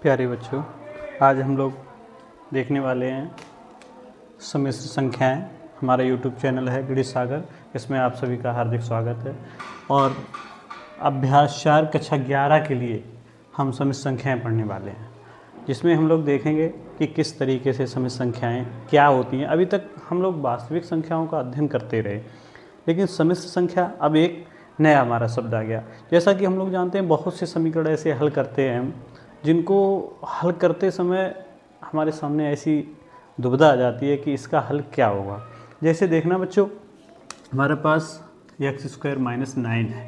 प्यारे बच्चों, आज हम लोग देखने वाले हैं सम्मिश्र संख्याएं। हमारा यूट्यूब चैनल है गणित सागर, इसमें आप सभी का हार्दिक स्वागत है। और अभ्यास 4 कक्षा 11 के लिए हम सम्मिश्र संख्याएं पढ़ने वाले हैं, जिसमें हम लोग देखेंगे कि किस तरीके से सम्मिश्र संख्याएं क्या होती हैं। अभी तक हम लोग वास्तविक संख्याओं का अध्ययन करते रहे, लेकिन सम्मिश्र संख्या अब एक नया हमारा शब्द आ गया। जैसा कि हम लोग जानते हैं, बहुत से समीकरण ऐसे हल करते हैं हम, जिनको हल करते समय हमारे सामने ऐसी दुविधा आ जाती है कि इसका हल क्या होगा। जैसे देखना बच्चों, हमारे पास x² - 9 है,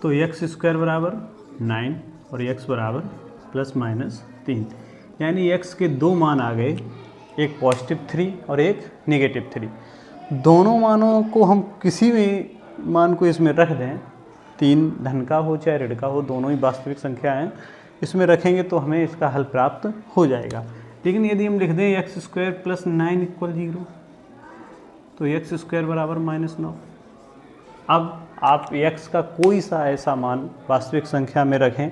तो x² बराबर 9 और x बराबर ±3, यानी x के दो मान आ गए, एक पॉजिटिव 3 और एक नेगेटिव 3। दोनों मानों को हम किसी भी मान को इसमें रख दें, 3 धन का हो चाहे ऋण का हो, दोनों ही वास्तविक संख्या हैं, इसमें रखेंगे तो हमें इसका हल प्राप्त हो जाएगा। लेकिन यदि हम लिख दें x² + 9 = 0, तो x² बराबर -9। अब आप x का कोई सा ऐसा मान वास्तविक संख्या में रखें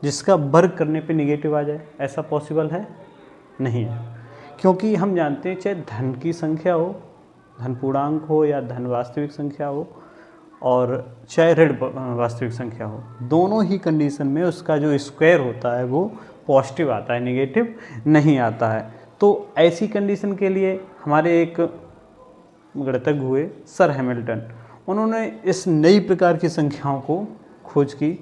जिसका वर्ग करने पे निगेटिव आ जाए, ऐसा पॉसिबल है? नहीं है, क्योंकि हम जानते हैं चाहे धन की संख्या हो, धन पूर्णांक हो या धन वास्तविक संख्या हो, और चाहे ऋण वास्तविक संख्या हो, दोनों ही कंडीशन में उसका जो स्क्वायर होता है वो पॉजिटिव आता है, नेगेटिव नहीं आता है। तो ऐसी कंडीशन के लिए हमारे एक गणितज्ञ हुए सर हैमिल्टन, उन्होंने इस नई प्रकार की संख्याओं को खोज की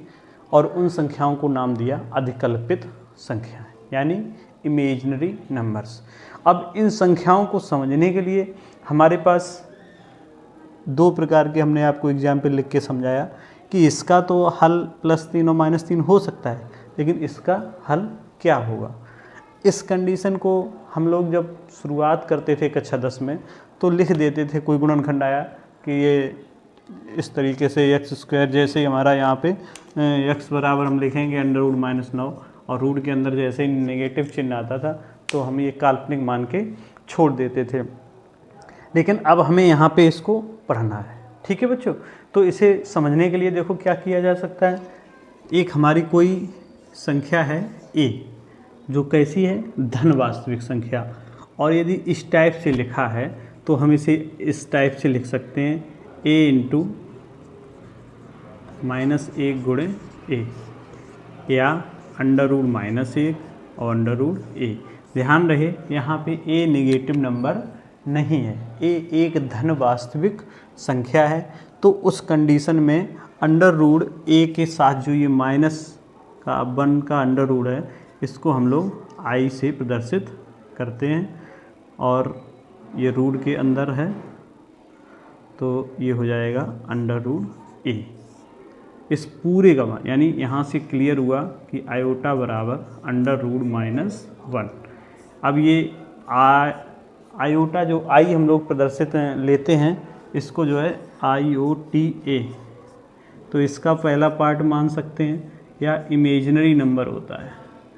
और उन संख्याओं को नाम दिया अधिकल्पित संख्याएं, यानी इमेजिनरी नंबर्स। अब इन संख्याओं को समझने के लिए हमारे पास दो प्रकार के, हमने आपको एग्जाम्पल लिख के समझाया कि इसका तो हल +3 और -3 हो सकता है, लेकिन इसका हल क्या होगा। इस कंडीशन को हम लोग जब शुरुआत करते थे कक्षा 10 में, तो लिख देते थे, कोई गुणनखंड आया कि ये इस तरीके से x², जैसे ही हमारा यहाँ पे x बराबर हम लिखेंगे √-9, और रूट के अंदर जैसे ही नेगेटिव चिन्ह आता था तो हम ये काल्पनिक मान के छोड़ देते थे। लेकिन अब हमें यहाँ पे इसको पढ़ना है, ठीक है बच्चों। तो इसे समझने के लिए देखो क्या किया जा सकता है। एक हमारी कोई संख्या है a, जो कैसी है, धन वास्तविक संख्या, और यदि इस टाइप से लिखा है तो हम इसे इस टाइप से लिख सकते हैं, a × -1 × a, या √-1 और √a। ध्यान रहे यहाँ पे a नेगेटिव नंबर नहीं है, a एक धन वास्तविक संख्या है। तो उस कंडीशन में √a के साथ जो ये -1 का अंडर है, इसको हम लोग i से प्रदर्शित करते हैं, और ये रूट के अंदर है तो ये हो जाएगा √a। इस पूरे का मान, यानी यहाँ से क्लियर हुआ कि आयोटा बराबर √-1। अब ये आयोटा जो आई हम लोग प्रदर्शित लेते हैं, इसको जो है IOTA, तो इसका पहला पार्ट मान सकते हैं, या इमेजिनरी नंबर होता है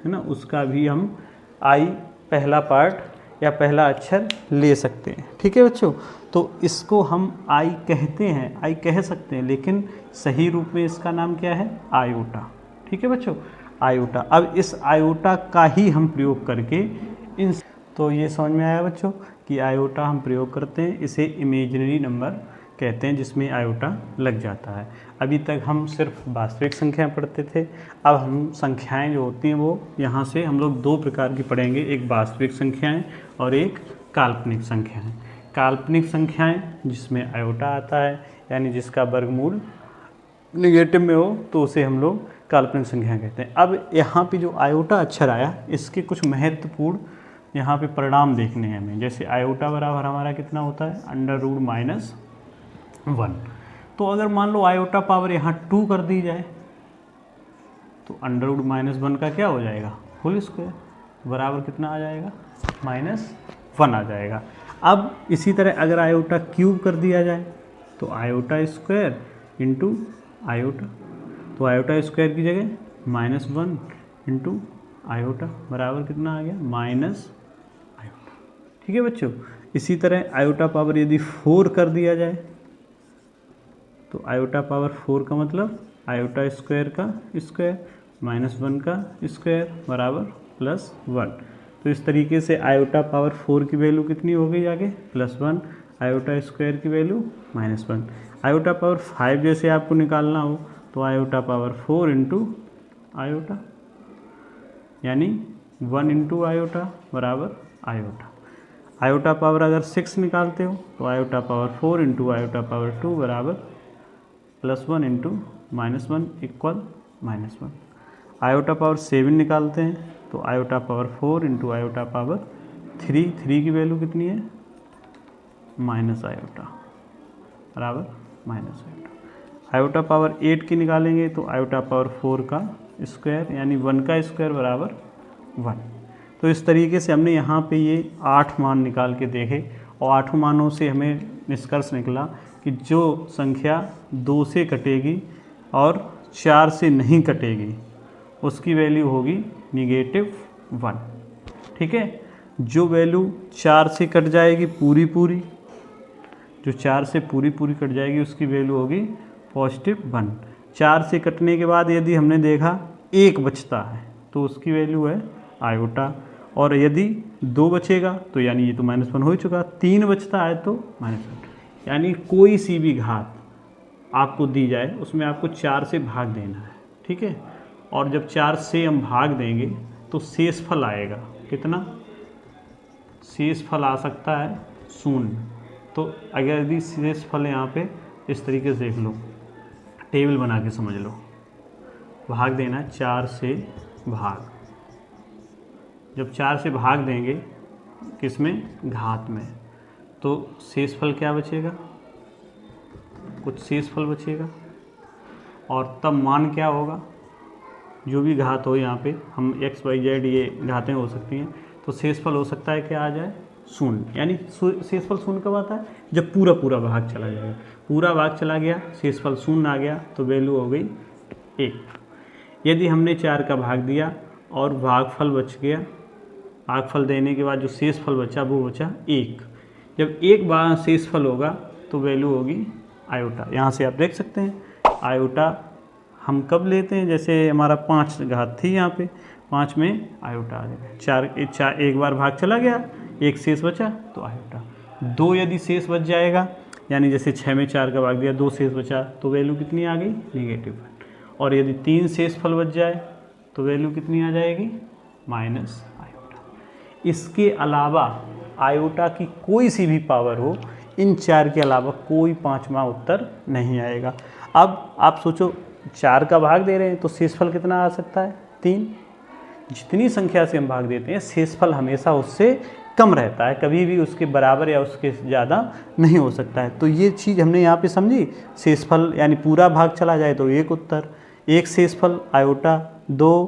ना, उसका भी हम आई पहला पार्ट या पहला अक्षर ले सकते हैं, ठीक है बच्चों। तो इसको हम आई कहते हैं, आई कह सकते हैं, लेकिन सही रूप में इसका नाम क्या है, आयोटा, ठीक है बच्चों, आयोटा। अब इस आयोटा का ही हम प्रयोग करके इन, तो ये समझ में आया बच्चों कि आयोटा हम प्रयोग करते हैं, इसे इमेजिनरी नंबर कहते हैं, जिसमें आयोटा लग जाता है। अभी तक हम सिर्फ वास्तविक संख्याएं पढ़ते थे, अब हम संख्याएं जो होती हैं वो यहाँ से हम लोग दो प्रकार की पढ़ेंगे, एक वास्तविक संख्याएं और एक काल्पनिक संख्याएं। काल्पनिक संख्याएं जिसमें आयोटा आता है, यानी जिसका वर्गमूल निगेटिव में हो, तो उसे हम लोग काल्पनिक संख्याएं कहते हैं। अब यहाँ पे जो आयोटा अक्षर आया, इसके कुछ महत्वपूर्ण यहाँ पे परिणाम देखने हैं हमें। जैसे आयोटा बराबर हमारा कितना होता है, √-1। तो अगर मान लो आयोटा पावर यहाँ 2 कर दी जाए, तो √-1 का क्या हो जाएगा, होल स्क्वायर, बराबर कितना आ जाएगा, -1 आ जाएगा। अब इसी तरह अगर आयोटा क्यूब कर दिया जाए, तो आयोटा स्क्वायर इंटू आयोटा, तो आयोटा स्क्वायर की जगह -1 इंटू आयोटा बराबर कितना आ गया, आयोटा, ठीक है बच्चों। इसी तरह आयोटा पावर यदि 4 कर दिया जाए, तो आयोटा पावर 4 का मतलब आयोटा स्क्वायर का स्क्वायर -1 का स्क्वायर बराबर +1। तो इस तरीके से आयोटा पावर 4 की वैल्यू कितनी हो गई आगे +1, आयोटा स्क्वायर की वैल्यू -1। आयोटा पावर 5 जैसे आपको निकालना हो तो आयोटा पावर 4 इंटू आयोटा, यानी 1 इंटू आयोटा बराबर आयोटा। आयोटा पावर अगर 6 निकालते हो तो iota power 4 into iota power 2 बराबर +1 इंटू -1 इक्वल -1। आयोटा पावर 7 निकालते हैं तो iota power 4 into iota power 3 की वैल्यू कितनी है माइनस आयोटा बराबर -आयोटा। आयोटा पावर 8 की निकालेंगे तो आयोटा पावर 4 का स्क्वायर यानी 1 का स्क्वायर बराबर 1। तो इस तरीके से हमने यहाँ पे ये 8 मान निकाल के देखे और 8 मानों से हमें निष्कर्ष निकला कि जो संख्या 2 से कटेगी और 4 से नहीं कटेगी उसकी वैल्यू होगी -1। ठीक है, जो वैल्यू 4 से कट जाएगी पूरी, जो 4 से पूरी कट जाएगी उसकी वैल्यू होगी +1। 4 से कटने के बाद यदि हमने देखा 1 बचता है तो उसकी वैल्यू है आयोटा, और यदि 2 बचेगा तो यानी ये तो -1 हो ही चुका, 3 बचता है तो -1। यानी कोई सी भी घात आपको दी जाए उसमें आपको 4 से भाग देना है। ठीक है, और जब 4 से हम भाग देंगे तो शेषफल आएगा कितना, शेषफल आ सकता है 0। तो अगर यदि शेषफल यहाँ पे इस तरीके से देख लो, टेबल बना के समझ लो, भाग देना है 4 से भाग, जब 4 से भाग देंगे किसमें घात में तो शेषफल क्या बचेगा, कुछ शेषफल बचेगा, और तब मान क्या होगा, जो भी घात हो यहाँ पे हम x y z ये घातें हो सकती हैं, तो शेषफल हो सकता है क्या आ जाए 0। यानी शेषफल 0 कब आता है, जब पूरा भाग चला जाएगा, पूरा भाग चला गया शेषफल 0 आ गया तो वैल्यू हो गई 1। यदि हमने 4 का भाग दिया और भागफल बच गया, भागफल देने के बाद जो शेषफल बचा वो बचा 1, जब 1 बार शेषफल होगा तो वैल्यू होगी आयोटा। यहाँ से आप देख सकते हैं आयोटा हम कब लेते हैं, जैसे हमारा 5 घात थी यहाँ पे, 5 में आयोटा आ जाएगा, 4 एक बार भाग चला गया 1 शेष बचा तो आयोटा। 2 यदि शेष बच जाएगा, यानी जैसे 6 में 4 का भाग दिया 2 शेष बचा तो वैल्यू कितनी आ गई -1। और यदि 3 शेषफल बच जाए तो वैल्यू कितनी आ जाएगी -आयोटा। इसके अलावा आयोटा की कोई सी भी पावर हो, इन 4 के अलावा कोई 5वां उत्तर नहीं आएगा। अब आप सोचो 4 का भाग दे रहे हैं तो शेषफल कितना आ सकता है 3। जितनी संख्या से हम भाग देते हैं शेषफल हमेशा उससे कम रहता है, कभी भी उसके बराबर या उसके ज़्यादा नहीं हो सकता है। तो ये चीज़ हमने यहाँ पे समझी, शेषफल यानी पूरा भाग चला जाए तो 1 उत्तर, 1 शेषफल आयोटा, 2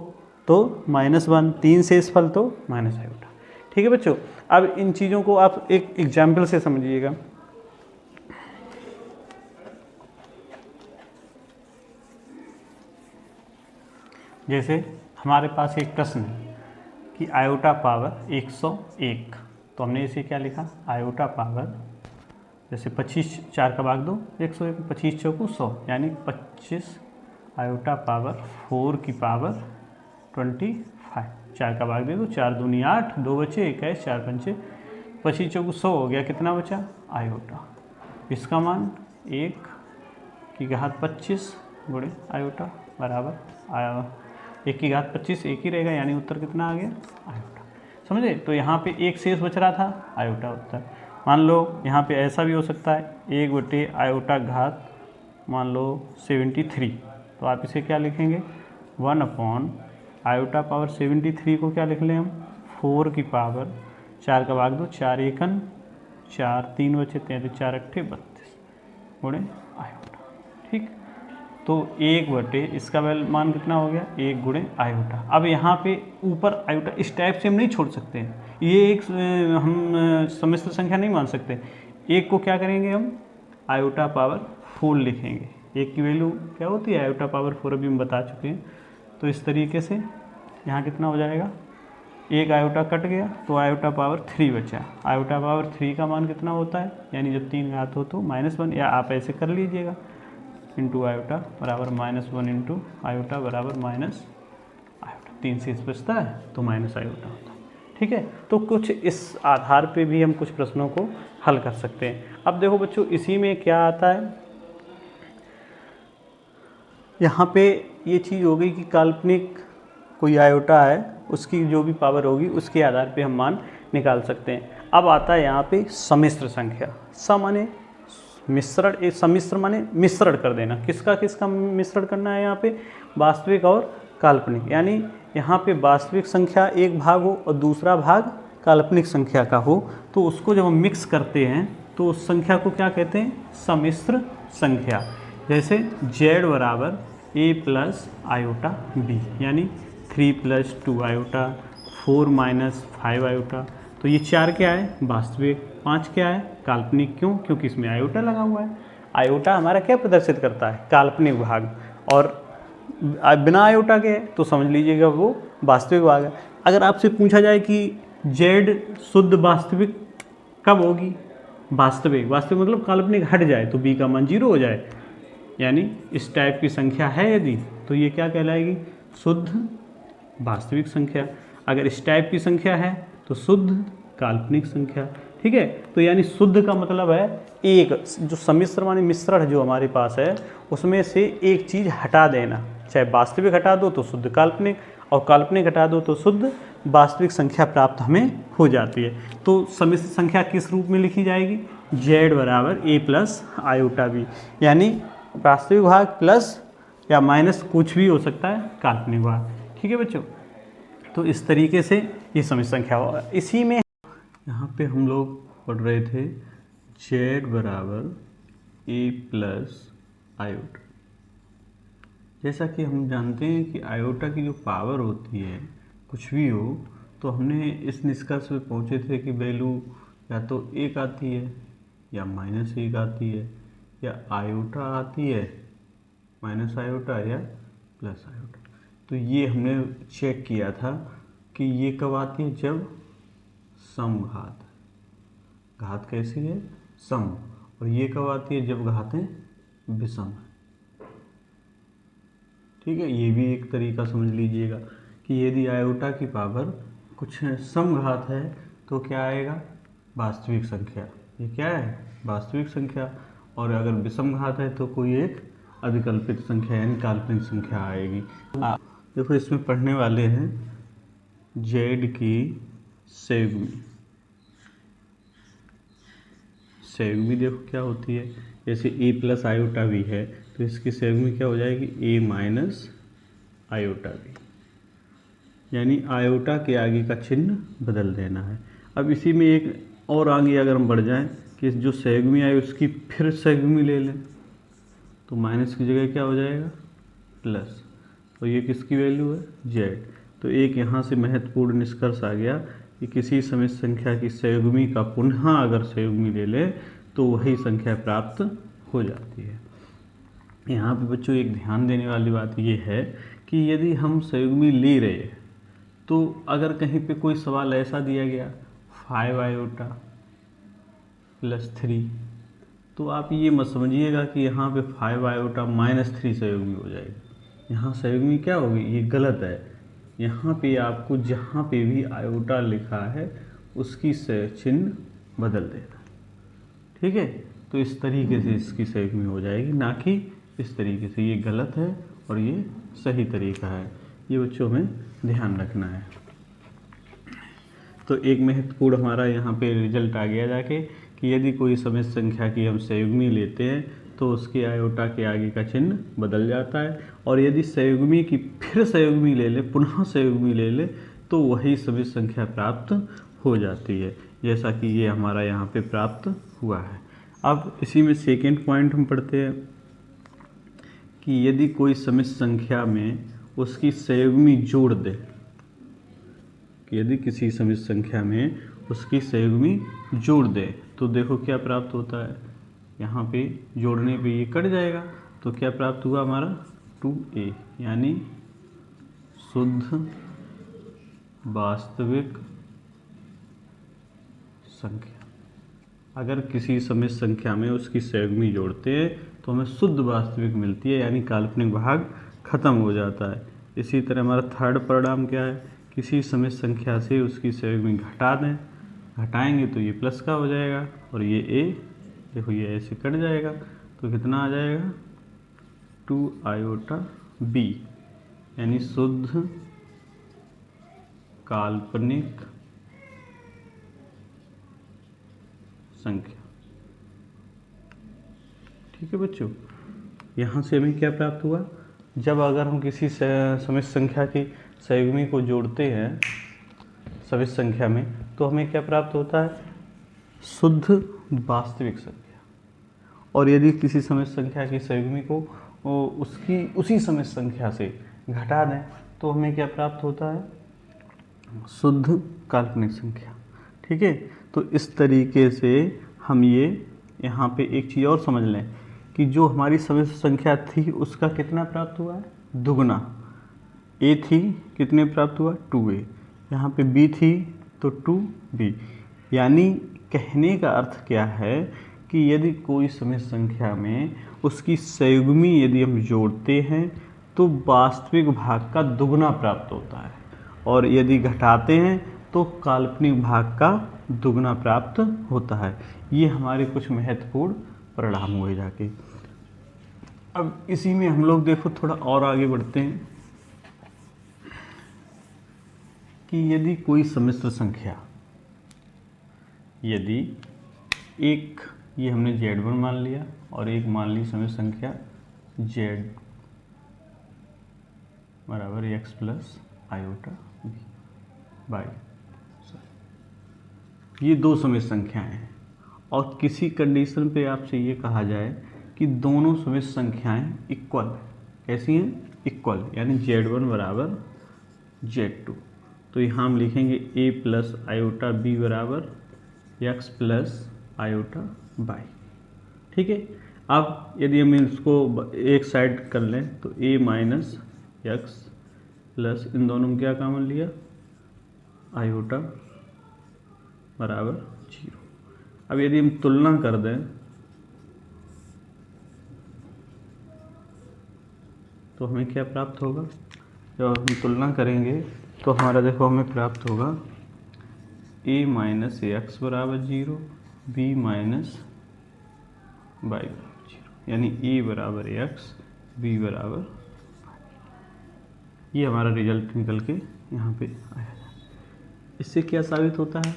तो -1, 3 शेषफल तो -आयोटा। ठीक है बच्चों, अब इन चीज़ों को आप एक एग्जाम्पल से समझिएगा। जैसे हमारे पास एक प्रश्न है कि आयोटा पावर 101, तो हमने इसे क्या लिखा, आयोटा पावर, जैसे 25 4 का भाग दो 101, 25 चौको 100, यानी 25 आयोटा पावर 4 की पावर 25। 4 का भाग दे दो, 4 दूनी 8, 2 बचे 21, 4 पंचे 25 चौको 100 हो गया, कितना बचा आयोटा। इसका मान 1 की घात 25 गुणे आयोटा बराबर 1 की घात 25, 1 ही रहेगा, यानी उत्तर कितना आ गया आयोटा। समझे, तो यहाँ पे 1 शेष बच रहा था आयोटा उत्तर। मान लो यहाँ पे ऐसा भी हो सकता है 1 बटे आयोटा घात मान लो 73, तो आप इसे क्या लिखेंगे 1 आयोटा पावर 73 को क्या लिख लें हम 4 की पावर 4 का भाग दो, 4 एकन 4, 3 बचे 33, 4 अट्ठे 32 गुणे आयोटा। ठीक, तो 1 बटे इसका मान कितना हो गया 1 गुणे आयोटा। अब यहाँ पे ऊपर आयोटा इस टाइप से हम नहीं छोड़ सकते हैं, ये एक हम सम्मिश्र संख्या नहीं मान सकते। 1 को क्या करेंगे हम आयोटा पावर 4 लिखेंगे, 1 की वैल्यू क्या होती है आयोटा पावर 4, अभी हम बता चुके हैं। तो इस तरीके से यहाँ कितना हो जाएगा, 1 आयोटा कट गया तो आयोटा पावर 3 बचा। आयोटा पावर 3 का मान कितना होता है, यानी जब 3 घात हो तो -1, या आप ऐसे कर लीजिएगा इंटू आयोटा बराबर -1 इंटू आयोटा बराबर आयोटा, 3 से इस बचता है तो माइनस आयोटा होता है। ठीक है, तो कुछ इस आधार पे भी हम कुछ प्रश्नों को हल कर सकते हैं। अब देखो बच्चों, इसी में क्या आता है, यहाँ पे ये चीज़ हो गई कि काल्पनिक कोई आयोटा है, उसकी जो भी पावर होगी उसके आधार पे हम मान निकाल सकते हैं। अब आता है यहाँ पे सम्मिश्र संख्या। माने मिश्रण, सम्मिश्र माने मिश्रण कर देना। किसका किसका मिश्रण करना है यहाँ पे, वास्तविक और काल्पनिक। यानी यहाँ पे वास्तविक संख्या एक भाग हो और दूसरा भाग काल्पनिक संख्या का हो, तो उसको जब हम मिक्स करते हैं तो उस संख्या को क्या कहते हैं, सम्मिश्र संख्या। जैसे z बराबर a प्लस आयोटा b, यानी 3 प्लस 2 आयोटा, 4 माइनस 5 आयोटा। तो ये 4 क्या है, वास्तविक, 5 क्या है, काल्पनिक। क्यों, क्योंकि इसमें आयोटा लगा हुआ है। आयोटा हमारा क्या प्रदर्शित करता है, काल्पनिक भाग, और बिना आयोटा के है तो समझ लीजिएगा वो वास्तविक भाग है। अगर आपसे पूछा जाए कि z शुद्ध वास्तविक कब होगी, वास्तविक, वास्तविक मतलब काल्पनिक हट जाए तो b का मान 0 हो जाए, यानी इस टाइप की संख्या है यदि, तो ये क्या कहलाएगी, शुद्ध वास्तविक संख्या। अगर इस टाइप की संख्या है तो शुद्ध काल्पनिक संख्या। ठीक है, तो यानी शुद्ध का मतलब है एक, जो सम्मिश्र माने मिश्रण जो हमारे पास है उसमें से एक चीज़ हटा देना। चाहे वास्तविक हटा दो तो शुद्ध काल्पनिक, और काल्पनिक हटा दो तो शुद्ध वास्तविक संख्या प्राप्त हमें हो जाती है। तो सम्मिश्र संख्या किस रूप में लिखी जाएगी, z बराबर a प्लस आयोटा b, यानी वास्तविक भाग प्लस या माइनस कुछ भी हो सकता है काल्पनिक भाग। ठीक है बच्चों, तो इस तरीके से ये सम्मिश्र संख्या होगा। इसी में यहाँ पे हम लोग पढ़ रहे थे z बराबर a प्लस आयोटा। जैसा कि हम जानते हैं कि आयोटा की जो पावर होती है, कुछ भी हो, तो हमने इस निष्कर्ष पे पहुँचे थे कि वैल्यू या तो 1 आती है या -1 आती है, या आयोटा आती है, माइनस आयोटा या प्लस आयोटा। तो ये हमने चेक किया था कि ये कब आती है, जब समघात, घात कैसी है, सम, और ये कब आती है, जब घातें विषम। ठीक है, ये भी एक तरीका समझ लीजिएगा कि यदि आयोटा की पावर कुछ समघात है तो क्या आएगा, वास्तविक संख्या। ये क्या है, वास्तविक संख्या। और अगर विषम घात है तो कोई एक अविकल्पित संख्या यानी काल्पनिक संख्या आएगी। देखो इसमें पढ़ने वाले हैं z की संयुग्मी। संयुग्मी देखो क्या होती है, जैसे a प्लस आयोटा भी है तो इसकी संयुग्मी क्या हो जाएगी, a माइनस आयोटा भी, यानी आयोटा के आगे का चिन्ह बदल देना है। अब इसी में एक और आगे अगर हम बढ़ जाएं कि जो संयुग्मी आई उसकी फिर संयुग्मी ले लें तो माइनस की जगह क्या हो जाएगा, प्लस, तो ये किसकी वैल्यू है, z। तो एक यहाँ से महत्वपूर्ण निष्कर्ष आ गया कि किसी सम्मिश्र संख्या की संयुग्मी का पुनः अगर संयुग्मी ले लें तो वही संख्या प्राप्त हो जाती है। यहाँ पे बच्चों एक ध्यान देने वाली बात ये है कि यदि हम संयुग्मी ले रहे हैं तो अगर कहीं पे कोई सवाल ऐसा दिया गया 5 आयोटा प्लस 3, तो आप ये मत समझिएगा कि यहाँ पे 5 आयोटा -3 संयुग्मी हो जाएगी। यहाँ संयुग्मी क्या होगी, ये गलत है। यहाँ पे आपको जहाँ पे भी आयोटा लिखा है उसकी चिन्ह बदल देना। ठीक है, तो इस तरीके से इसकी संयुग्मी हो जाएगी, ना कि इस तरीके से। ये गलत है और ये सही तरीका है, ये बच्चों में ध्यान रखना है। तो एक महत्वपूर्ण हमारा यहाँ पे रिजल्ट आ गया जाके कि यदि कोई सम्मिश्र संख्या की हम संयुग्मी लेते हैं तो उसके आयोटा के आगे का चिन्ह बदल जाता है, और यदि संयुग्मी की फिर संयुग्मी ले ले, पुनः संयुग्मी ले ले, तो वही सम्मिश्र संख्या प्राप्त हो जाती है, जैसा कि ये हमारा यहाँ पे प्राप्त हुआ है। अब इसी में सेकेंड पॉइंट हम पढ़ते हैं कि यदि कोई सम्मिश्र संख्या में उसकी संयुग्मी जोड़ दे, कि यदि किसी सम्मिश्र संख्या में उसकी संयुग्मी जोड़ दे तो देखो क्या प्राप्त होता है, यहाँ पे जोड़ने पे ये कट जाएगा, तो क्या प्राप्त हुआ हमारा 2a, यानी शुद्ध वास्तविक संख्या। अगर किसी सम्मिश्र संख्या में उसकी संयुग्मी जोड़ते हैं तो हमें शुद्ध वास्तविक मिलती है, यानी काल्पनिक भाग खत्म हो जाता है। इसी तरह हमारा थर्ड परिणाम क्या है, किसी समिश्र संख्या से उसकी संयुग्मी घटा दें, घटाएंगे तो ये प्लस का हो जाएगा और ये ए, देखो ये ऐसे कट जाएगा तो कितना आ जाएगा 2 आयोटा बी, यानी शुद्ध काल्पनिक संख्या। ठीक है बच्चों, यहाँ से हमें क्या प्राप्त हुआ, जब अगर हम किसी समिश्र संख्या की संयुग्मी को जोड़ते हैं समिश्र संख्या में तो हमें क्या प्राप्त होता है, शुद्ध वास्तविक संख्या। और यदि किसी समिश्र संख्या की संयुग्मी को उसी समिश्र संख्या से घटा दें तो हमें क्या प्राप्त होता है, शुद्ध काल्पनिक संख्या। ठीक है, तो इस तरीके से हम ये यहाँ पे एक चीज़ और समझ लें कि जो हमारी समिश्र संख्या थी उसका कितना प्राप्त हुआ है, दुगना। ए थी, कितने प्राप्त हुआ 2a, यहाँ पे b थी तो 2b। यानी कहने का अर्थ क्या है कि यदि कोई समिश्र संख्या में उसकी संयुग्मी यदि हम जोड़ते हैं तो वास्तविक भाग का दुगना प्राप्त होता है, और यदि घटाते हैं तो काल्पनिक भाग का दुगना प्राप्त होता है। ये हमारे कुछ महत्वपूर्ण परिणाम हुए जाके। अब इसी में हम लोग देखो थोड़ा और आगे बढ़ते हैं कि यदि कोई समिश्र संख्या, यदि एक ये हमने Z1 मान लिया और एक मान ली समिश्र संख्या Z बराबर x प्लस आयोटा बाई, ये दो समिश्र संख्याएं हैं और किसी कंडीशन पे आपसे ये कहा जाए कि दोनों समिश्र संख्याएं इक्वल है, कैसी हैं, इक्वल, यानी Z1 बराबर Z2, तो यहाँ हम लिखेंगे a प्लस आयोटा b बराबर x प्लस आयोटा बाई। ठीक है, अब यदि हम इसको एक साइड कर लें तो a माइनस एक्स प्लस, इन दोनों में क्या कॉमन लिया, आयोटा बराबर 0। अब यदि हम तुलना कर दें तो हमें क्या प्राप्त होगा, जब हम तुलना करेंगे तो हमारा देखो हमें प्राप्त होगा a माइनस एक्स बराबर 0, b माइनस वाई बराबर 0, यानी a बराबर x, b बराबर, ये हमारा रिजल्ट निकल के यहाँ पे आया। इससे क्या साबित होता है,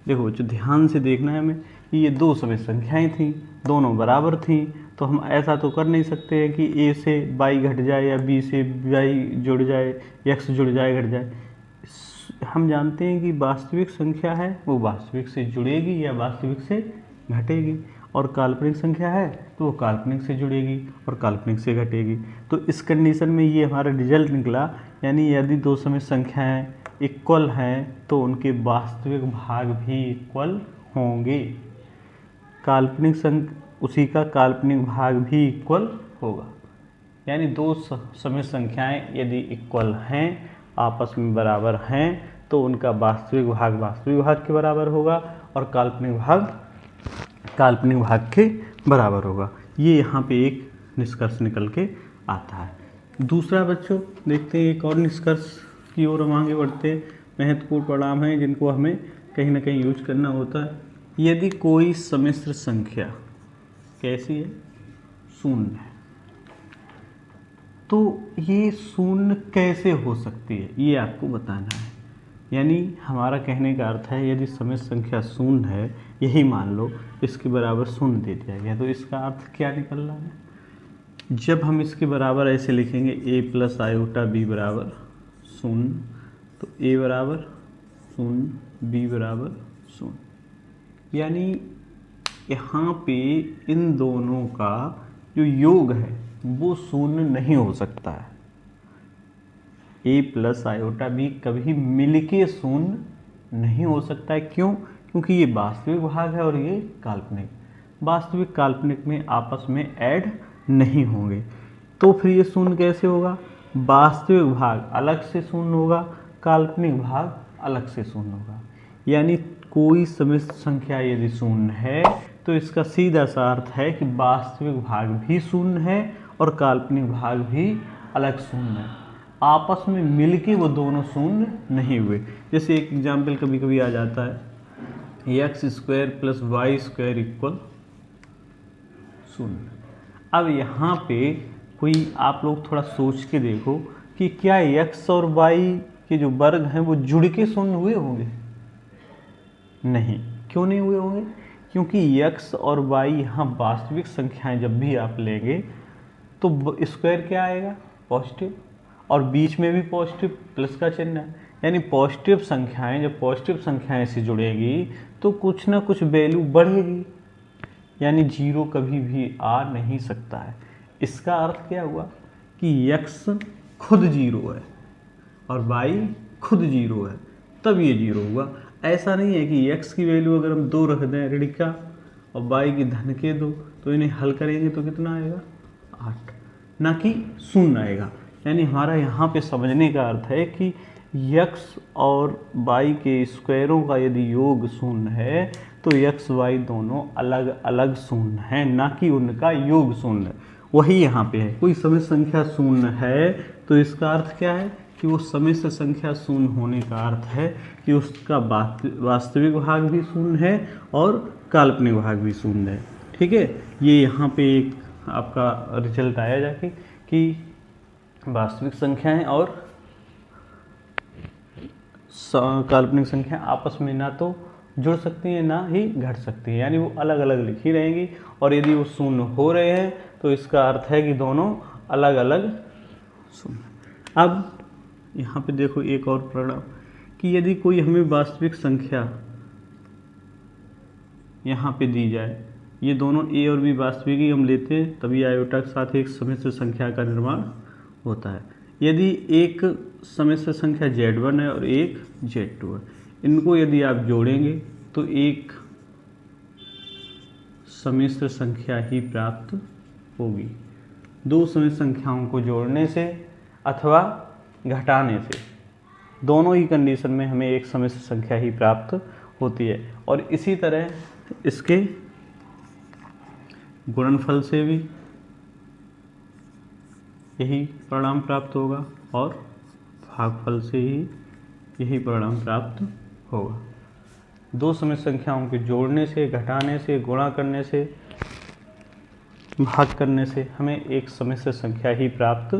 देखो जो ध्यान से देखना है हमें कि ये दो समिश्र संख्याएं थीं, दोनों बराबर थीं, तो हम ऐसा तो कर नहीं सकते हैं कि a से y घट जाए या b से y जुड़ जाए, x जुड़ जाए घट जाए। हम जानते हैं कि वास्तविक संख्या है वो वास्तविक से जुड़ेगी या वास्तविक से घटेगी, और काल्पनिक संख्या है तो वो काल्पनिक से जुड़ेगी और काल्पनिक से घटेगी। तो इस कंडीशन में ये हमारा रिजल्ट निकला, यानी यदि दो समिश्र संख्याएं इक्वल हैं तो उनके वास्तविक भाग भी इक्वल होंगे, काल्पनिक उसी का काल्पनिक भाग भी इक्वल होगा। यानी दो समिश्र संख्याएं यदि इक्वल हैं, आपस में बराबर हैं, तो उनका वास्तविक भाग के बराबर होगा और काल्पनिक भाग के बराबर होगा। ये यहाँ पे एक निष्कर्ष निकल के आता है। दूसरा बच्चों देखते हैं, एक और निष्कर्ष की ओर हम आगे बढ़ते हैं। महत्वपूर्ण परिणाम हैं जिनको हमें कहीं ना कहीं यूज करना होता है। यदि कोई समिश्र संख्या कैसी है, शून्य है, तो ये शून्य कैसे हो सकती है ये आपको बताना है। यानी हमारा कहने का अर्थ है यदि समिश्र संख्या शून्य है, यही मान लो इसके बराबर शून्य दे दिया गया, तो इसका अर्थ क्या निकल रहा है, जब हम इसके बराबर ऐसे लिखेंगे a प्लस आयोटा b बराबर शून्य, तो a बराबर शून्य, b बराबर शून्य, यानी यहाँ पे इन दोनों का जो योग है वो शून्य नहीं हो सकता है। a प्लस आयोटा b कभी मिलके शून्य नहीं हो सकता है। क्यों? क्योंकि ये वास्तविक भाग है और ये काल्पनिक, वास्तविक काल्पनिक में आपस में ऐड नहीं होंगे, तो फिर ये शून्य कैसे होगा, वास्तविक भाग अलग से शून्य होगा, काल्पनिक भाग अलग से शून्य होगा। यानी कोई समिश्र संख्या यदि शून्य है तो इसका सीधा सा अर्थ है कि वास्तविक भाग भी शून्य है और काल्पनिक भाग भी अलग शून्य है। आपस में मिलके वो दोनों शून्य नहीं हुए। जैसे एक एग्जाम्पल कभी कभी आ जाता है, x square plus y square equal शून्य। अब यहाँ पे कोई आप लोग थोड़ा सोच के देखो कि क्या एक्स और वाई के जो वर्ग हैं वो जुड़ के शून्य हुए होंगे? नहीं। क्यों नहीं हुए होंगे? क्योंकि x और y यहाँ वास्तविक संख्याएं जब भी आप लेंगे तो स्क्वायर क्या आएगा? पॉजिटिव, और बीच में भी पॉजिटिव प्लस का चिन्ह है। यानी पॉजिटिव संख्याएं, जब पॉजिटिव संख्याएं से जुड़ेगी तो कुछ ना कुछ वैल्यू बढ़ेगी, यानी जीरो कभी भी आ नहीं सकता है। इसका अर्थ क्या हुआ कि x खुद जीरो है और y खुद जीरो है, तब ये जीरो हुआ। ऐसा नहीं है कि x की वैल्यू अगर हम 2 रख दें ऋण का और y की धन के 2, तो इन्हें हल करेंगे तो कितना आएगा? 8, ना कि शून्य आएगा। यानी हमारा यहाँ पे समझने का अर्थ है कि x और y के स्क्वायरों का यदि योग शून्य है तो x y दोनों अलग अलग शून्य हैं, ना कि उनका योग शून्य है। वही यहाँ पे है, कोई समिश्र संख्या शून्य है तो इसका अर्थ क्या है कि वो समिश्र संख्या शून्य होने का अर्थ है कि उसका वास्तविक भाग भी शून्य है और काल्पनिक भाग भी शून्य है। ठीक है, ये यहाँ पे एक आपका रिजल्ट आया जाके कि वास्तविक संख्याएं और काल्पनिक संख्या आपस में ना तो जुड़ सकती हैं ना ही घट सकती हैं, यानी वो अलग अलग लिखी रहेंगी। और यदि वो शून्य हो रहे हैं तो इसका अर्थ है कि दोनों अलग अलग शून्य। अब यहाँ पे देखो एक और परिणाम कि यदि कोई हमें वास्तविक संख्या यहाँ पे दी जाए, ये दोनों a और b वास्तविक ही हम लेते हैं तभी आयोटा के साथ एक समिश्र संख्या का निर्माण होता है। यदि एक समिश्र संख्या z1 है और एक z2 है, इनको यदि आप जोड़ेंगे तो एक समिश्र संख्या ही प्राप्त होगी। दो समिश्र संख्याओं को जोड़ने से अथवा घटाने से, दोनों ही कंडीशन में हमें एक समिश्र संख्या ही प्राप्त होती है। और इसी तरह इसके गुणनफल से भी यही परिणाम प्राप्त होगा और भागफल से ही यही परिणाम प्राप्त होगा। दो समिश्र संख्याओं के जोड़ने से, घटाने से, गुणा करने से, भाग करने से हमें एक समिश्र संख्या ही प्राप्त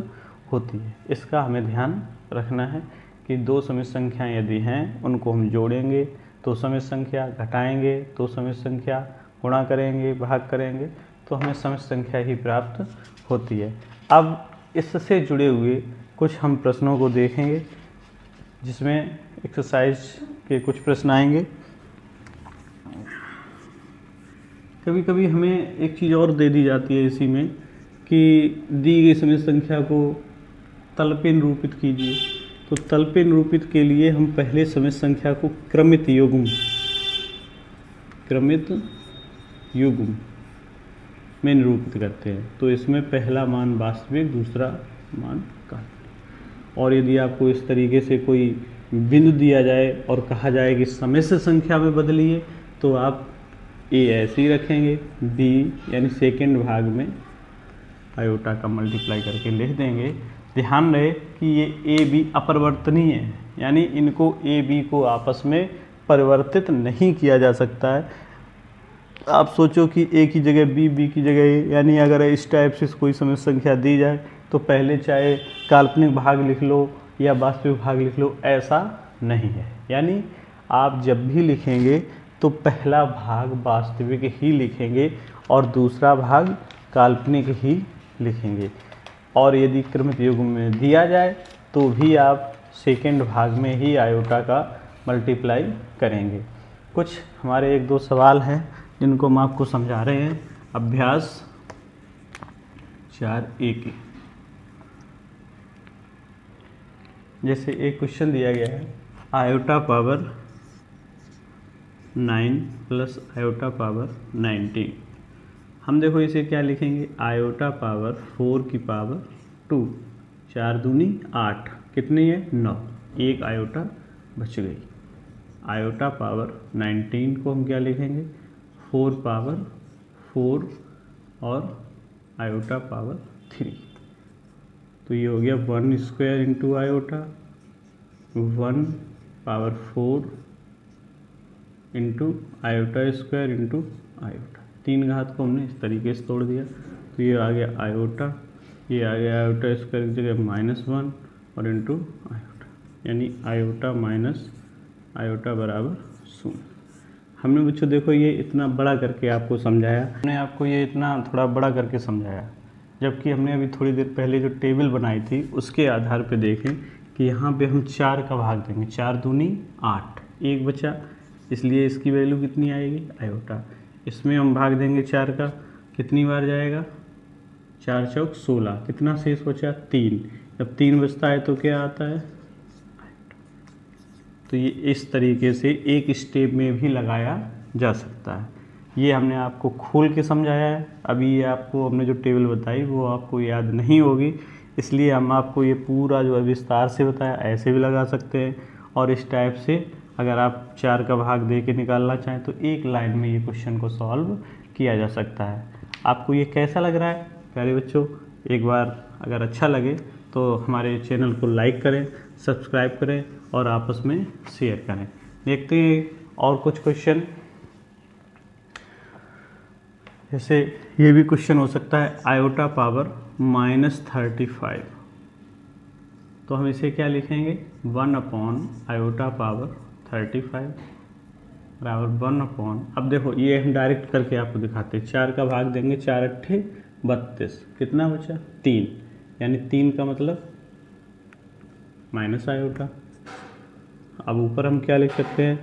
होती है। इसका हमें ध्यान रखना है कि दो समिश्र संख्याएं यदि हैं उनको हम जोड़ेंगे तो समिश्र संख्या, घटाएंगे तो समिश्र संख्या, गुणा करेंगे, भाग करेंगे तो हमें समिश्र संख्या ही प्राप्त होती है। अब इससे जुड़े हुए कुछ हम प्रश्नों को देखेंगे जिसमें एक्सरसाइज के कुछ प्रश्न आएंगे। कभी कभी हमें एक चीज़ और दे दी जाती है इसी में कि दी गई समिश्र संख्या को तल पे निरूपित कीजिए। तो तल पे निरूपित के लिए हम पहले समिश्र संख्या को क्रमित युग्म में निरूपित करते हैं। तो इसमें पहला मान वास्तविक, दूसरा मान काल्पनिक। और यदि आपको इस तरीके से कोई बिंदु दिया जाए और कहा जाए कि समिश्र संख्या में बदलिए तो आप ए ऐसे ही रखेंगे, बी यानी सेकंड भाग में आयोटा का मल्टीप्लाई करके लिख देंगे। ध्यान रहे कि ये ए बी अपरिवर्तनीय है, यानी इनको ए बी को आपस में परिवर्तित नहीं किया जा सकता है। आप सोचो कि ए की जगह बी, बी की जगह ए, यानी अगर इस टाइप से कोई समिश्र संख्या दी जाए तो पहले चाहे काल्पनिक भाग लिख लो या वास्तविक भाग लिख लो, ऐसा नहीं है। यानी आप जब भी लिखेंगे तो पहला भाग वास्तविक ही लिखेंगे और दूसरा भाग काल्पनिक ही लिखेंगे। और यदि क्रमित युग्म में दिया जाए तो भी आप सेकंड भाग में ही आयोटा का मल्टीप्लाई करेंगे। कुछ हमारे एक दो सवाल हैं जिनको हम आपको समझा रहे हैं। अभ्यास 4A की, जैसे एक क्वेश्चन दिया गया है iota power 9 plus iota power 19। हम देखो इसे क्या लिखेंगे, आयोटा पावर 4 की पावर 2, 4 दूनी 8, कितनी है 9, एक आयोटा बच गई। आयोटा पावर 19 को हम क्या लिखेंगे, 4 पावर 4 और आयोटा पावर 3। तो ये हो गया 1 square into iota 1 power 4 into iota square into iota. 3 घात को हमने इस तरीके से तोड़ दिया, तो ये आ गया आयोटा, ये आ गया आयोटा स्क्वायर की जगह -1 और इंटू आयोटा, यानी आयोटा माइनस आयोटा बराबर 0। हमने बच्चों देखो ये इतना बड़ा करके आपको समझाया, हमने आपको ये इतना थोड़ा बड़ा करके समझाया, जबकि हमने अभी थोड़ी देर पहले जो टेबल बनाई थी उसके आधार पे देखें कि यहाँ पे हम 4 का भाग देंगे, 4 दूनी 8, 1 बचा, इसलिए इसकी वैल्यू कितनी आएगी आयोटा। इसमें हम भाग देंगे 4 का, कितनी बार जाएगा 4 चौक 16, कितना शेष बचा 3, जब 3 बचता है तो क्या आता है। तो ये इस तरीके से एक स्टेप में भी लगाया जा सकता है। ये हमने आपको खोल के समझाया है। अभी ये आपको हमने जो टेबल बताई वो आपको याद नहीं होगी, इसलिए हम आपको ये पूरा जो विस्तार से बताया, ऐसे भी लगा सकते हैं और इस टाइप से अगर आप 4 का भाग दे के निकालना चाहें तो एक लाइन में ये क्वेश्चन को सॉल्व किया जा सकता है। आपको ये कैसा लग रहा है प्यारे बच्चों? एक बार अगर अच्छा लगे तो हमारे चैनल को लाइक करें, सब्सक्राइब करें और आपस में शेयर करें। देखते हैं और कुछ क्वेश्चन। जैसे ये भी क्वेश्चन हो सकता है आयोटा पावर -35, तो हम इसे क्या लिखेंगे 1 अपॉन आयोटा पावर 35 बराबर 1 अपॉन, अब देखो ये हम डायरेक्ट करके आपको दिखाते हैं। 4 का भाग देंगे, 4 अट्ठे 32, कितना बचा 3, यानी 3 का मतलब माइनस आयोटा। अब ऊपर हम क्या लिख सकते हैं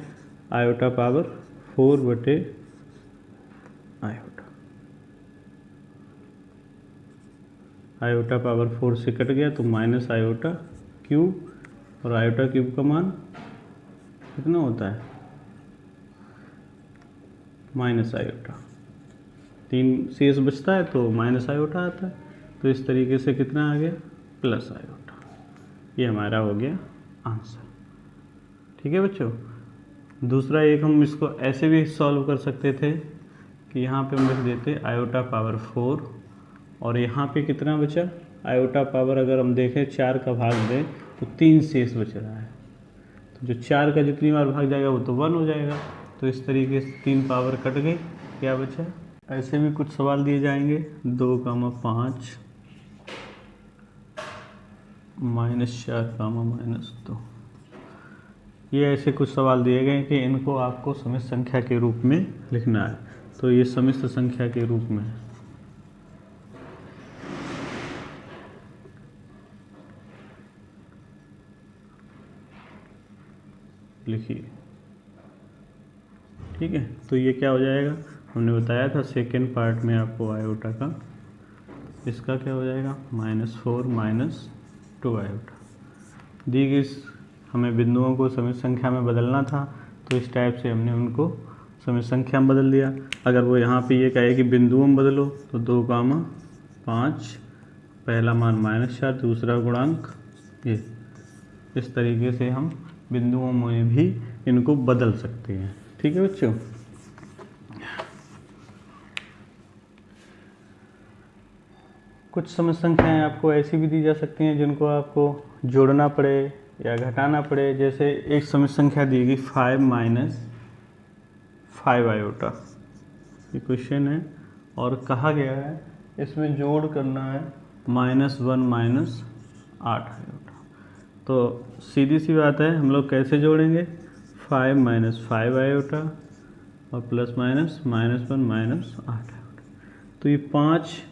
आयोटा पावर 4 बटे आयोटा, आयोटा पावर 4 से कट गया तो माइनस आयोटा क्यूब, और आयोटा क्यूब का मान कितना होता है माइनस आयोटा। 3 शेष बचता है तो माइनस आयोटा आता है, तो इस तरीके से कितना आ गया प्लस आयोटा। ये हमारा हो गया आंसर। ठीक है बच्चों। दूसरा एक हम इसको ऐसे भी सॉल्व कर सकते थे कि यहाँ पे हम लिख देते आयोटा पावर 4 और यहाँ पे कितना बचा आयोटा पावर, अगर हम देखें 4 का भाग दें तो 3 शेष बच रहा है, तो जो 4 का जितनी बार भाग जाएगा वो तो 1 हो जाएगा। तो इस तरीके से 3 पावर कट गई, क्या बचा। ऐसे भी कुछ सवाल दिए जाएंगे 2, 5 -4, -2, ये ऐसे कुछ सवाल दिए गए कि इनको आपको समिश्र संख्या के रूप में लिखना है, तो ये समिश्र संख्या के रूप में लिखिए। ठीक है, तो ये क्या हो जाएगा, हमने बताया था सेकेंड पार्ट में आपको आयोटा का, इसका क्या हो जाएगा -4 -2 आयोटा। दी गई हमें बिंदुओं को समिश्र संख्या में बदलना था, तो इस टाइप से हमने उनको समिश्र संख्या में बदल दिया। अगर वो यहाँ पे ये कहे कि बिंदुओं में बदलो तो 2, 5, पहला मान -4, दूसरा गुणांक ये, इस तरीके से हम बिंदुओं में भी इनको बदल सकते हैं। ठीक है बच्चों। कुछ समिश्र संख्याएं आपको ऐसी भी दी जा सकती हैं जिनको आपको जोड़ना पड़े या घटाना पड़े। जैसे एक समिश्र संख्या दी गई 5 - 5 आयोटा, ये क्वेश्चन है और कहा गया है इसमें जोड़ करना है -1 - 8 आयोटा। तो सीधी सी बात है, हम लोग कैसे जोड़ेंगे 5 - 5 आयोटा और प्लस माइनस -1 - 8 आयोटा। तो ये 5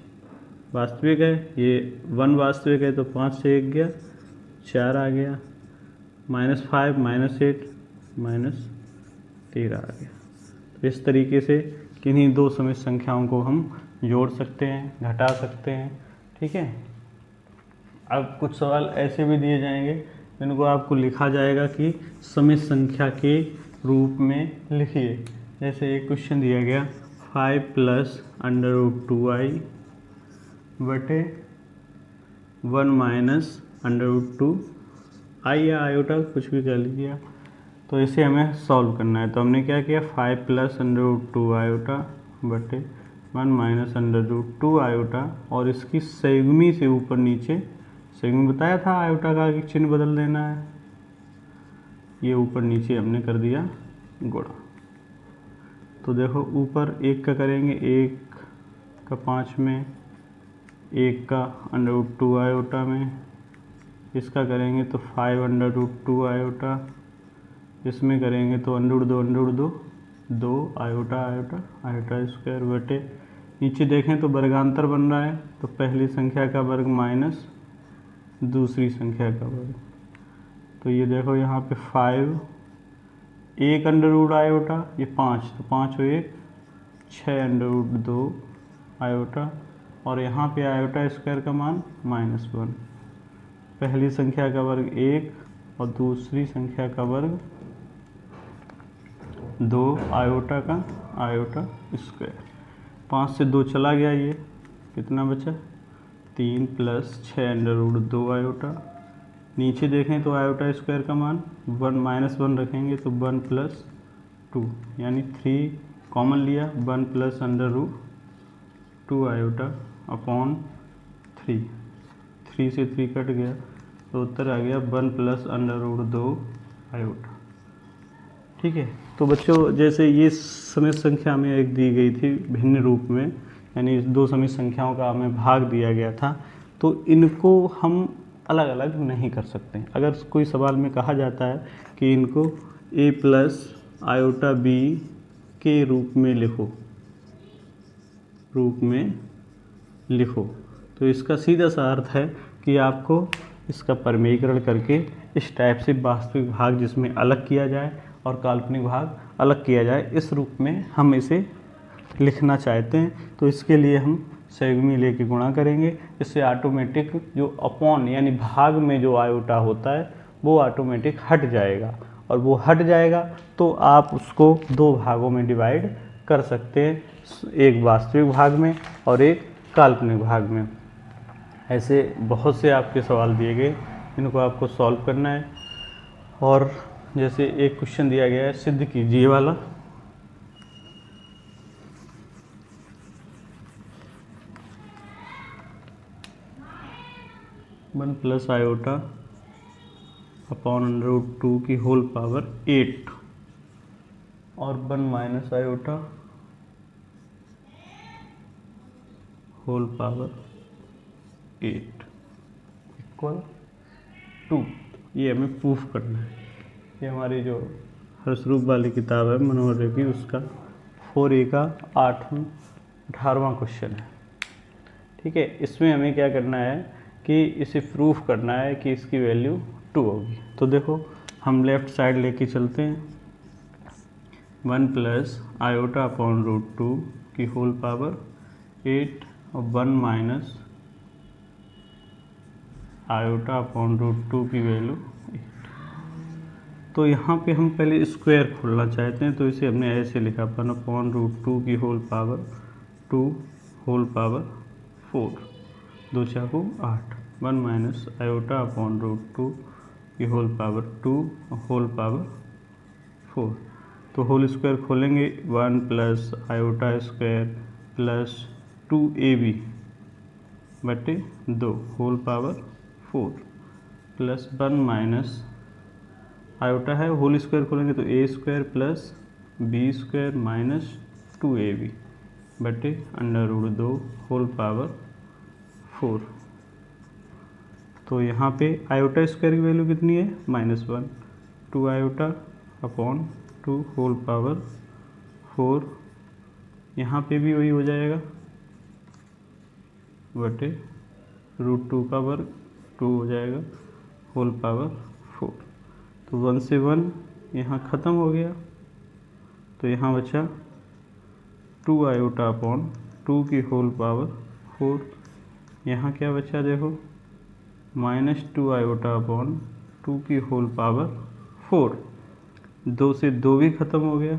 वास्तविक है, ये 1 वास्तविक है, तो 5 से 1 गया 4 आ गया, -5 -8 -13 आ गया। तो इस तरीके से किन्हीं 2 समिश्र संख्याओं को हम जोड़ सकते हैं, घटा सकते हैं। ठीक है। अब कुछ सवाल ऐसे भी दिए जाएंगे जिनको आपको लिखा जाएगा कि समिश्र संख्या के रूप में लिखिए। जैसे एक क्वेश्चन दिया गया 5 + √2i बटे 1 - √2 आई या आयोटा, कुछ भी कर लीजिए आप। तो इसे हमें सॉल्व करना है, तो हमने क्या किया 5 + √2 आयोटा बटे 1 - √2 आयोटा और इसकी संयुग्मी से ऊपर नीचे सेकंड में बताया था आयोटा का कि चिन्ह बदल देना है, ये ऊपर नीचे हमने कर दिया गुणा। तो देखो ऊपर 1 का करेंगे, 1 का 5 में, 1 का √2 आयोटा में, इसका करेंगे तो 5√2 आयोटा, इसमें करेंगे तो √2 2 आयोटा आयोटा आयोटा स्क्वायर बटे, नीचे देखें तो वर्गांतर बन रहा है, तो पहली संख्या का वर्ग माइनस दूसरी संख्या का वर्ग। तो ये देखो यहाँ पे 5, 1 √ आयोटा, ये 5, तो 5 और 1 6 √2 आयोटा, और यहाँ पे आयोटा स्क्वायर का मान -1। पहली संख्या का वर्ग 1 और दूसरी संख्या का वर्ग 2 आयोटा का आयोटा स्क्वायर। 5 से 2 चला गया, ये कितना बचा 3 + 6 √2 आयोटा। नीचे देखें तो आयोटा स्क्वायर का मान 1 - 1 रखेंगे तो 1 + 2 यानी 3 कॉमन लिया, 1 + √2 आयोटा अपॉन 3, 3 से 3 कट गया तो उत्तर आ गया 1 + √2 आयोटा। ठीक है, तो बच्चों जैसे ये समिश्र संख्या में एक दी गई थी भिन्न रूप में, यानी 2 समिश्र संख्याओं का हमें भाग दिया गया था, तो इनको हम अलग अलग नहीं कर सकते। अगर कोई सवाल में कहा जाता है कि इनको a + आयोटा b के रूप में लिखो, तो इसका सीधा सा अर्थ है कि आपको इसका परमेयीकरण करके इस टाइप से वास्तविक भाग जिसमें अलग किया जाए और काल्पनिक भाग अलग किया जाए, इस रूप में हम इसे लिखना चाहते हैं। तो इसके लिए हम संयुग्मी लेके गुणा करेंगे, इससे ऑटोमेटिक जो अपॉन यानी भाग में जो आयोटा होता है वो ऑटोमेटिक हट जाएगा, और वो हट जाएगा तो आप उसको 2 भागों में डिवाइड कर सकते हैं, एक वास्तविक भाग में और एक काल्पनिक भाग में। ऐसे बहुत से आपके सवाल दिए गए, इनको आपको सॉल्व करना है। और जैसे एक क्वेश्चन दिया गया है, सिद्ध कीजिए वाला, वन प्लस आयोटा अपॉन √2 की होल पावर 8 और 1 - आयोटा होल पावर 8 इक्वल 2। ये हमें प्रूफ करना है। ये हमारी जो हर्षरूप वाली किताब है मनोहर की, उसका 4A का 18वां क्वेश्चन है। ठीक है, इसमें हमें क्या करना है कि इसे प्रूफ करना है कि इसकी वैल्यू 2 होगी। तो देखो हम लेफ़्ट साइड लेके चलते हैं, 1 प्लस आयोटा अपॉन √2 की होल पावर 8 और 1 माइनस आयोटा अपॉन √2 की वैल्यू 8। तो यहाँ पे हम पहले स्क्वायर खोलना चाहते हैं, तो इसे हमने ऐसे लिखा 1 अपॉन √2 की होल पावर 2 होल पावर 4, 2 चाकू 8, 1 माइनस आयोटा अपॉन √2 की होल पावर 2 होल पावर 4। तो होल स्क्वायर खोलेंगे, 1 plus iota square plus 2ab बटे 2 whole power 4 plus 1 minus iota है, होल स्क्वायर खोलेंगे तो a square plus b square minus 2ab बटे √2 whole power 4। तो यहाँ पे आयोटा स्क्वायर की वैल्यू कितनी है -1, 2 आयोटा अपॉन 2 होल पावर 4, यहाँ पे भी वही हो जाएगा बटे √2 का वर्ग 2 हो जाएगा होल पावर 4। तो 1 से 1 यहाँ ख़त्म हो गया, तो यहाँ बचा 2 आयोटा अपॉन 2 की होल पावर 4। यहाँ क्या बचा देखो -2 आयोटा अपॉन 2 की होल पावर 4, 2 से 2 भी ख़त्म हो गया,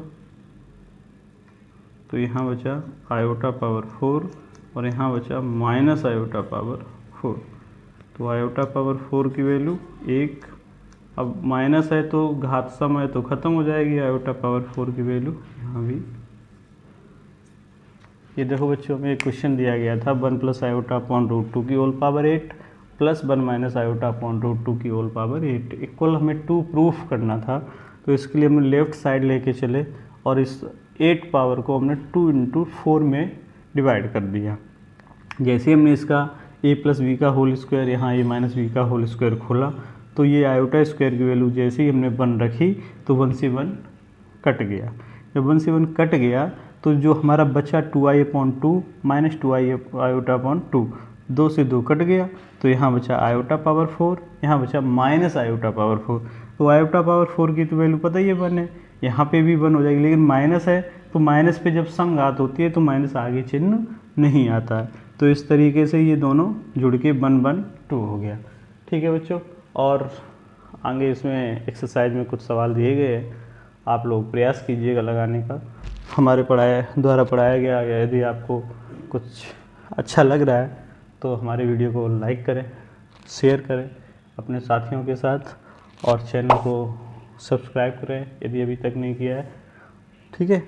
तो यहाँ बचा आयोटा पावर 4 और यहाँ बचा माइनस आयोटा पावर 4। तो आयोटा पावर 4 की वैल्यू 1, अब माइनस है तो घात सम है तो ख़त्म हो जाएगी आयोटा पावर 4 की वैल्यू यहाँ भी। ये देखो बच्चों में एक क्वेश्चन दिया गया था 1 प्लस आयोटा अपॉन √2 की whole power 8 +1 minus iota upon root 2 की होल पावर 8 इक्वल हमें 2 प्रूफ करना था। तो इसके लिए हमने लेफ़्ट साइड लेके चले और इस 8 पावर को हमने 2 × 4 में डिवाइड कर दिया। जैसे ही हमने इसका a + b का होल स्क्वायर यहाँ a - b का होल स्क्वायर खोला तो ये आयोटा स्क्वायर की वैल्यू जैसे ही हमने 1 रखी तो 1 से 1 कट गया। जब 1 से 1 कट गया तो जो हमारा बचा 2i/2 - 2i आयोटा अपॉन 2, 2 से 2 कट गया तो यहाँ बचा आयोटा पावर 4, यहाँ बचा माइनस आयोटा पावर 4। तो आयोटा पावर 4 की तो वैल्यू पता ही है 1 है, यहाँ पे भी 1 हो जाएगी, लेकिन माइनस है तो माइनस पे जब सम घात होती है तो माइनस आगे चिन्ह नहीं आता है। तो इस तरीके से ये दोनों जुड़ के 1 1 2 हो गया। ठीक है बच्चों, और आगे इसमें एक्सरसाइज में कुछ सवाल दिए गए हैं, आप लोग प्रयास कीजिएगा लगाने का। हमारे द्वारा पढ़ाया गया यदि आपको कुछ अच्छा लग रहा है तो हमारे वीडियो को लाइक करें, शेयर करें अपने साथियों के साथ और चैनल को सब्सक्राइब करें यदि अभी तक नहीं किया है। ठीक है।